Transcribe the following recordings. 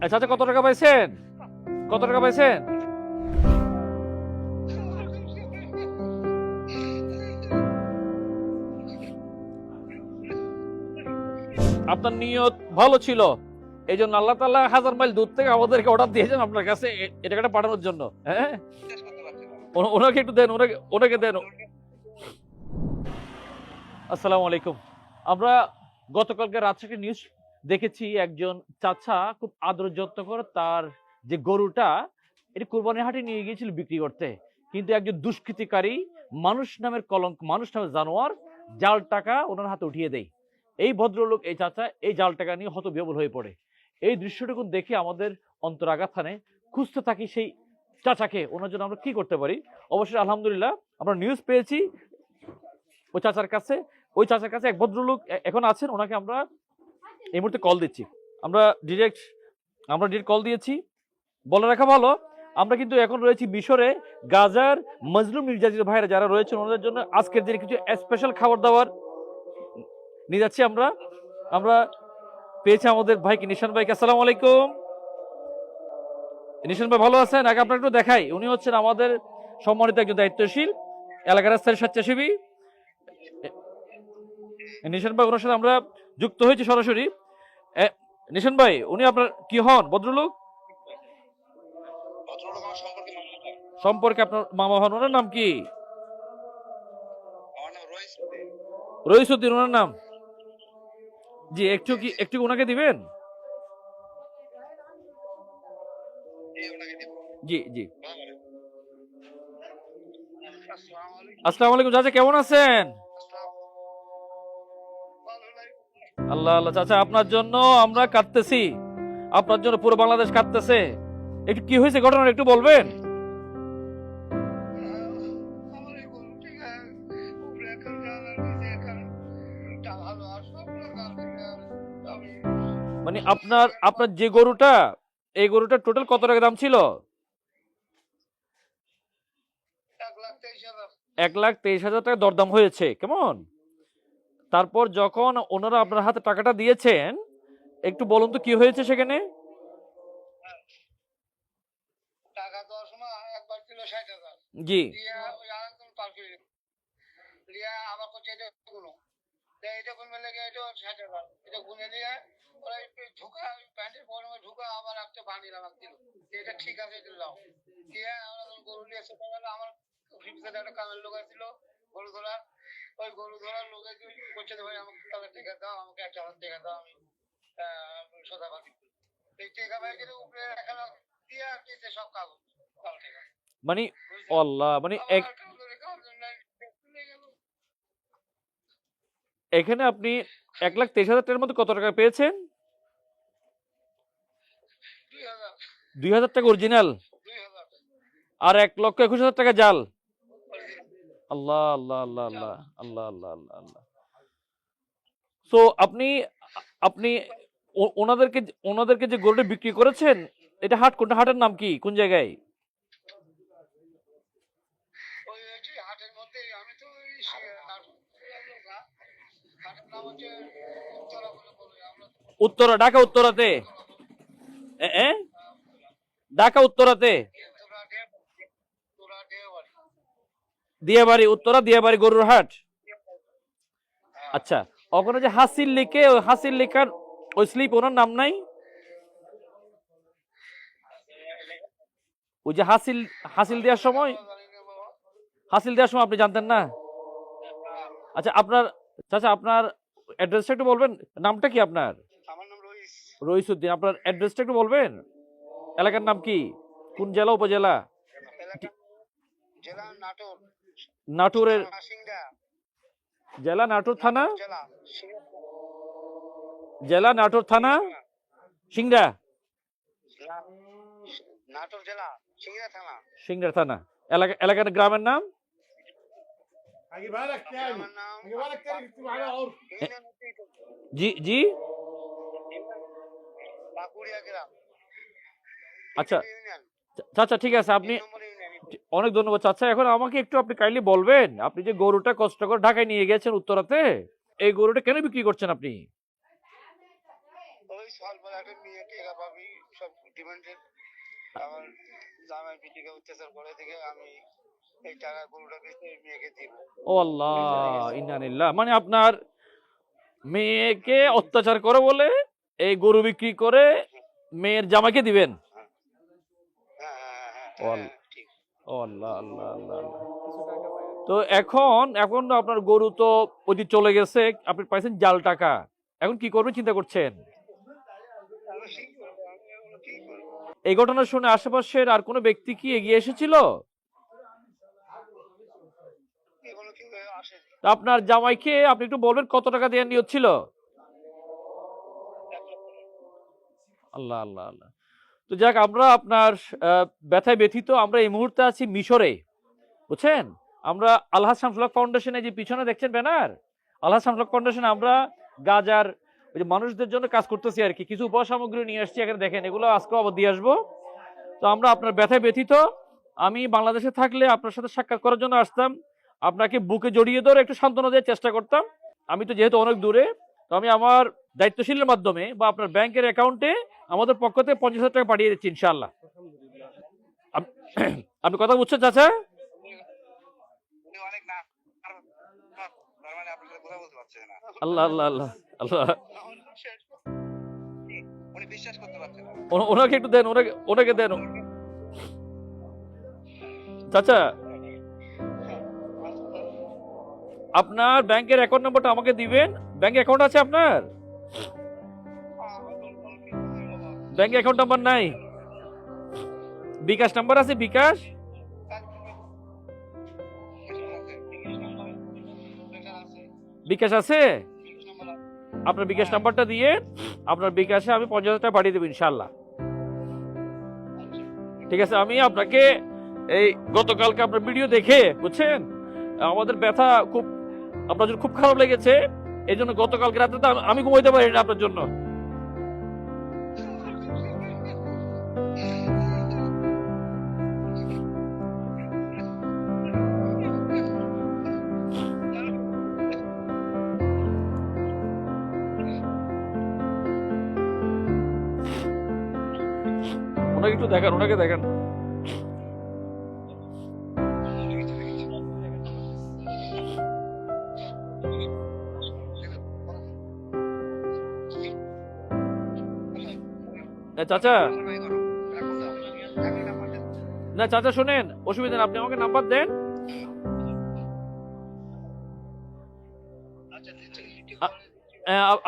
আচ্ছা আচ্ছা, কত টাকা পাইছেন? কত টাকা পাইছেন? আপনার নিয়ত ভালো ছিল, এই জন্য আল্লাহ তাআলা হাজার মাইল দূর থেকে আমাদেরকে অর্ডার দিয়েছেন আপনার কাছে এই টাকাটা পাঠানোর জন্য। হ্যাঁ, ওনাকে একটু দেন, ওনাকে ওনাকে দেন। আসসালামু আলাইকুম। আমরা গতকালকে রাত থেকে নিউজ দেখেছি, একজন চাচা খুব আদর যত্ন করে তার যে গরুটা এটা কোরবানির হাটে নিয়ে গিয়েছিল বিক্রি করতে, কিন্তু একজন দুষ্কৃতিকারী মানুষ নামের কলঙ্ক, মানুষ নামের জানোয়ার জাল টাকা ওনার হাতে উঠিয়ে দেয়। এই ভদ্রলোক, এই চাচা এই জাল টাকা নিয়ে হতবিহ্বল হয়ে পড়ে। এই দৃশ্যটুকু দেখে আমাদের অন্তর আঘাত হানে। খুঁজতে থাকি সেই চাচাকে, ওনার জন্য আমরা কি করতে পারি। অবশ্যই আলহামদুলিল্লাহ আমরা নিউজ পেয়েছি ওই চাচার কাছে। ওই চাচার কাছে এক ভদ্রলোক এখন আছেন, ওনাকে আমরা এই মুহূর্তে কল দিচ্ছি। আমরা ডিরেক্ট কল দিয়েছি। বলে রাখা ভালো, আমরা কিন্তু এখন রয়েছি মিশরে। গাজার মজলুম নির্যাতিত ভাইরা যারা রয়েছেন ওনাদের জন্য আজকের দিনে কিছু স্পেশাল খাবার দাবার নিয়ে যাচ্ছি আমরা। আমরা পেয়েছি আমাদের ভাইকে, নিশান ভাইকে। আসসালামু আলাইকুম। নিশান ভাই ভালো আছেন? আগে আপনার একটু দেখাই, উনি হচ্ছেন আমাদের সম্মানিত একজন দায়িত্বশীল এলাকার স্থায়ী স্বেচ্ছাসেবী নিশান ভাই। ওনার সাথে আমরা যুক্ত হয়েছি সরাসরি। নিশান ভাই, উনি আপনার কি হন? ভদ্রলোক সম্পর্কে আপনার মামা হন। ওনার নাম কি? রইসুদ্দিন ওনার নাম। জি, একটু ওনাকে দিবেন। জি জি। আসসালামু আলাইকুম চাচা, কেমন আছেন? আল্লাহ আল্লাহ চাচা, আপনার জন্য আমরা কাঁদতেছি, আপনার জন্য পুরো বাংলাদেশ কাঁদতেছে। একটু কি হয়েছে ঘটনা একটু বলবেন? মানে আপনার আপনার যে গরুটা, এই গরুটা টোটাল কত টাকা দাম ছিল? 1,23,000 টাকা দরদাম হয়েছে। কেমন? তারপর যখন ওনারা আপনার হাতে টাকাটা দিয়েছেন, একটু বলুন তো কি হয়েছে সেখানে। জি মানে আল্লাহ, মানে এখানে আপনি 1,23,000 টাকার মধ্যে কত টাকা পেয়েছেন? 2,000 টাকা অরিজিনাল আর 1,21,000 টাকা জাল। আল্লাহ আল্লাহ আল্লাহ আল্লাহ আল্লাহ আল্লাহ আল্লাহ আল্লাহ। সো আপনি আপনি ওনাদেরকে ওনাদেরকে যে গরুটা বিক্রি করেছেন, এটা হাট কোনটা? হাটের নাম কি? কোন জায়গায়? উত্তরা, ঢাকা উত্তরাতে। ঢাকা উত্তরাতে দিয়াবাড়ি, উত্তরা দিয়াবাড়ি গরুর হাট। আচ্ছা, ওখানে যে হাসিল লিখে, ওই হাসিল লেখার ওই স্লিপ ওনার নাম নাই? ওই যে হাসিল হাসিল দেওয়ার সময়, আপনি জানতেন না? আচ্ছা আপনার চাচা, আপনার অ্যাড্রেসটা একটু বলবেন। নামটা কি আপনার? রইসুদ্দিন। আপনার অ্যাড্রেসটা একটু বলবেন। এলাকার নাম কি? কোন জেলা উপজেলা? নাটোরের জেলা নাটোর থানা, জেলা নাটোর থানা, সিংড়া, সিংড়া থানা। এলাকার গ্রামের নাম? জি জি। আচ্ছা চাচা, ঠিক আছে, আপনি অনেক ধন্যবাদ চাচা। এখন আমাকে একটু আপনি কাইন্ডলি বলবেন, আপনি যে গরুটা কষ্ট করে ঢাকায় নিয়ে গেছেন উত্তরাতে, এই গরুটা কেন বিক্রি করছেন আপনি? আমি সব ডিমান্ডেড। আমার জামাই পিটিকে অত্যাচার করে থেকে আমি এই টাকা গরুটা বেচে মেয়েকে দিব। ও আল্লাহ, ইন্না লিল্লাহ। মানে আপনার মেয়েকে অত্যাচার করে বলে এই গরু বিক্রি করে মেয়ের জামাইকে দিবেন? হ্যাঁ হ্যাঁ হ্যাঁ ও হ্যাঁ আল্লাহ, ঠিক। ও আল্লাহ আল্লাহ আল্লাহ আল্লাহ। তো এখন তো আপনার গরু তো ওই চলে গেছে, আপনি পাইছেন জাল টাকা, এখন কি করবেন চিন্তা করছেন? আমি কি করবো, আমি এগুলো কি করবো? এই ঘটনা শুনে আশেপাশের আর কোনো ব্যক্তি কি এগিয়ে এসেছিল? এগুলো কি আসেনি। তা আপনার জামাইকে আপনি একটু বলবেন কত টাকা দেওয়ার নিয়ত ছিল? 1 লক্ষ টাকা। আল্লাহ আল্লাহ আল্লাহ। তো যাক, আমরা আপনার ব্যথায় ব্যথিত। আমরা এই মুহূর্তে আছি মিশরে, বুঝছেন? আমরা আলহাজ শামসুল হক ফাউন্ডেশনে যে পিছনে দেখছেন ব্যানার, আলহাজ শামসুল হক ফাউন্ডেশনে আমরা গাজার ওই যে মানুষদের জন্য কাজ করতেছি আর কি। কিছু উপসামগ্রী নিয়ে আসছি, এখানে দেখেন, এগুলো আজকে আবার দিয়ে আসবো। তো আমরা আপনার ব্যথায় ব্যথিত। আমি বাংলাদেশে থাকলে আপনার সাথে সাক্ষাৎ করার জন্য আসতাম, আপনাকে বুকে জড়িয়ে ধরে একটু সান্ত্বনা দেওয়ার চেষ্টা করতাম। আমি তো যেহেতু অনেক দূরে, তো আমি আমার দায়িত্বশীলের মাধ্যমে বা আপনার ব্যাংকের অ্যাকাউন্টে আমাদের পক্ষ থেকে 50,000 টাকা পাঠিয়ে দিচ্ছি ইনশাআল্লাহ। আপ- আপনি কথা বুঝছেন চাচা? উনি অনেক না, তার মানে আপনার সাথে কথা বলতে পারছে না। আল্লাহ আল্লাহ আল্লাহ আল্লাহ। আমার বিশ্বাস উনি বিশ্বাস করতে পারছে না। ওনাকে একটু দেন, ওনাকে দেন চাচা। আপনার ব্যাংকের অ্যাকাউন্ট নাম্বারটা আমাকে দিবেন। ব্যাংকে অ্যাকাউন্ট আছে আপনার? ব্যাংকে অ্যাকাউন্ট নাম্বার নাই, বিকাশ নাম্বার আছে? বিকাশ বিকাশ আছে? আপনার বিকাশ নাম্বারটা দিয়ে আপনার বিকাশে আমি 50,000 টাকা পাঠিয়ে দেবো ইনশাআল্লাহ। ঠিক আছে? আমি আপনাকে এই গতকালকে আপনার ভিডিও দেখে, বুঝছেন, আমাদের ব্যথা খুব, আপনার জন্য খুব খারাপ লেগেছে। এই জন্য গতকালকে রাতে তো আমি ঘুমাইতে পারি না আপনার জন্য। ওনাকে একটু দেখান, ওনাকে দেখান। চাচা, না চাচা শোনেন, অসুবিধা নেই, আপনি আমাকে নাম্বার দেন।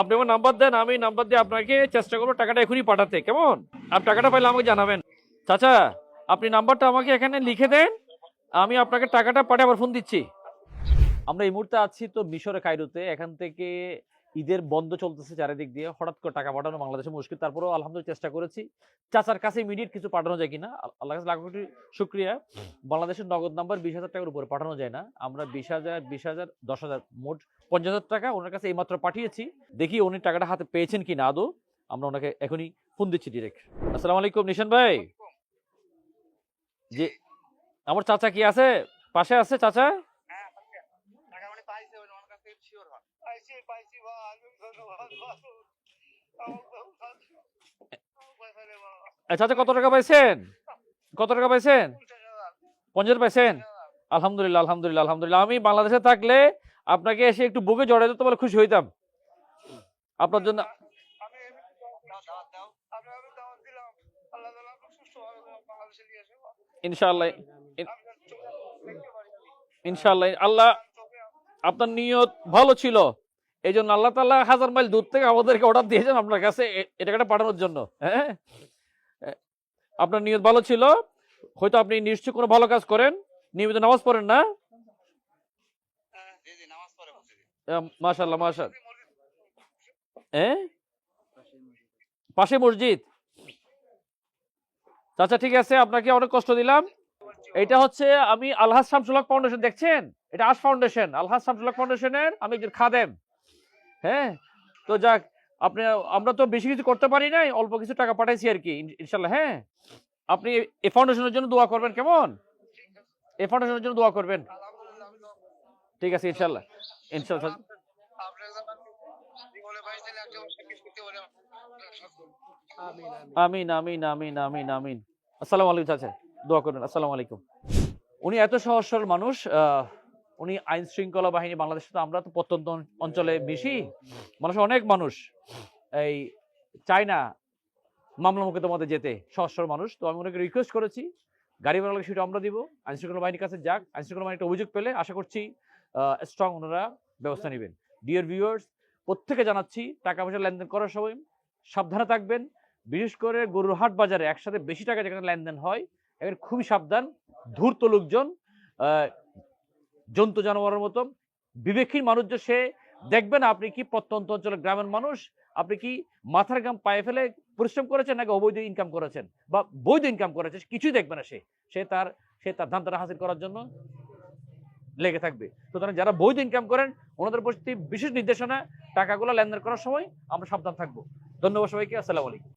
আপনি আমার নাম্বার দেন, আমি নাম্বার দিয়ে আপনাকে চেষ্টা করবো টাকাটা এখনই পাঠাতে। কেমন? আপনি টাকাটা পাইলে আমাকে জানাবেন। চাচা, আপনি নাম্বারটা আমাকে এখানে লিখে দেন, আমি আপনাকে টাকাটা পাঠিয়ে আবার ফোন দিচ্ছি। আমরা এই মুহূর্তে আছি তো মিশরে, কায়রোতে। এখান থেকে ঈদের বন্ধ চলতেছে চারিদিক দিয়ে, হঠাৎ করে টাকা পাঠানো বাংলাদেশে মুশকিল। তারপরেও আলহামদুলিল্লাহ চেষ্টা করেছি চাচার কাছে ইমিডিয়েট কিছু পাঠানো যায় কিনা। আল্লাহ কাছে লাখ কোটি শুক্রিয়া। বাংলাদেশের নগদ নাম্বার 20,000 টাকার উপরে পাঠানো যায় না। আমরা 20,000, 20,000, 10,000, মোট 50,000 টাকা ওনার কাছে এইমাত্র পাঠিয়েছি। দেখি উনি টাকাটা হাতে পেয়েছেন কিনা আদৌ। আমরা ওনাকে এখনই ফোন দিচ্ছি ডিরেক্ট। আসসালামু আলাইকুম নিশান ভাই। জি, আমার চাচা কি আছে? পাশে আছে চাচা? চাচা কত টাকা পাইছেন? কত টাকা পাইছেন? 50,000 পাইছেন? আলহামদুলিল্লাহ আলহামদুলিল্লাহ আলহামদুলিল্লাহ। আমি বাংলাদেশে থাকলে আপনাকে এসে একটু বুকে জড়াই দিতে বলে খুশি হইতাম আপনার জন্য। ইনশাআল্লাহ, ইনশাআল্লাহ। আল্লাহ, আপনার নিয়ত ভালো ছিল, এই জন্য আল্লাহ তাআলা 1000 মাইল দূর থেকে আমাদেরকে অর্ডার দিয়েছেন আপনার কাছে এই টাকাটা পাঠানোর জন্য। হ্যাঁ, আপনার নিয়ত ভালো ছিল। হয়তো আপনি নিশ্চয়ই কোনো ভালো কাজ করেন, নিয়মিত নামাজ পড়েন না? মাশাআল্লাহ মাশাআল্লাহ। হ্যাঁ, পাশে মসজিদ। আচ্ছা ঠিক আছে, আপনাকে অনেক কষ্ট দিলাম। এটা হচ্ছে, আমি আলহাজ শামসুল হক ফাউন্ডেশন দেখছেন, এটা আশ ফাউন্ডেশন, আলহাজ শামসুল হক ফাউন্ডেশনের আমি একজন খাদেম। হ্যাঁ, তো যাক, আপনি, আমরা তো বেশি কিছু করতে পারি নাই, অল্প কিছু টাকা পাঠাইছি আর কি ইনশাল্লাহ। হ্যাঁ, আপনি এই ফাউন্ডেশনের জন্য দোয়া করবেন, কেমন? এই ফাউন্ডেশনের জন্য দোয়া করবেন। ঠিক আছে ইনশাল্লাহ, ইনশাল্লাহ। আমিন আমিন আমিন আমিন আমিন। আসসালামু আলাইকুম চাচা, দোয়া করবেন। আসসালামু আলাইকুম। উনি এত সহজ সরল মানুষ। উনি আইন শৃঙ্খলা বাহিনী, বাংলাদেশে তো আমরা তো প্রত্যন্ত অঞ্চলে বেশি মানুষ, অনেক মানুষ এই চায় না মামলা মোকদ্দমাতে যেতে, সহজ সরল মানুষ। তো আমি ওনাকে রিকোয়েস্ট করেছি গাড়ি ভাড়া লাগলে সেটা আমরা দিব, আইন শৃঙ্খলা বাহিনীর কাছে যাক, আইন শৃঙ্খলা বাহিনী একটা অভিযোগ পেলে আশা করছি স্ট্রং ওনারা ব্যবস্থা নেবেন। ডিয়ার ভিউয়ার্স, প্রত্যেকে জানাচ্ছি টাকা পয়সা লেনদেন করার সময় সাবধানে থাকবেন। বিশেষ করে গরুর হাট বাজারে একসাথে বেশি টাকা যেখানে লেনদেন হয়, এখানে খুবই সাবধান। ধূর্ত লোকজন, আহ, জন্তু জানোয়ারের মতো বিবেকহীন মানুষ, যে সে দেখবে না আপনি কি প্রত্যন্ত অঞ্চলের গ্রামের মানুষ, আপনি কি মাথার ঘাম পায়ে ফেলে পরিশ্রম করেছেন নাকি অবৈধ ইনকাম করেছেন বা বৈধ ইনকাম করেছেন, কিছুই দেখবে না। সে তার ধান্দাটা হাসিল করার জন্য লেগে থাকবে। সুতরাং যারা বৈধ ইনকাম করেন ওনাদের প্রতি বিশেষ নির্দেশনা, টাকাগুলো লেনদেন করার সময় আমরা সাবধান থাকবো। ধন্যবাদ সবাইকে। আসসালামু আলাইকুম।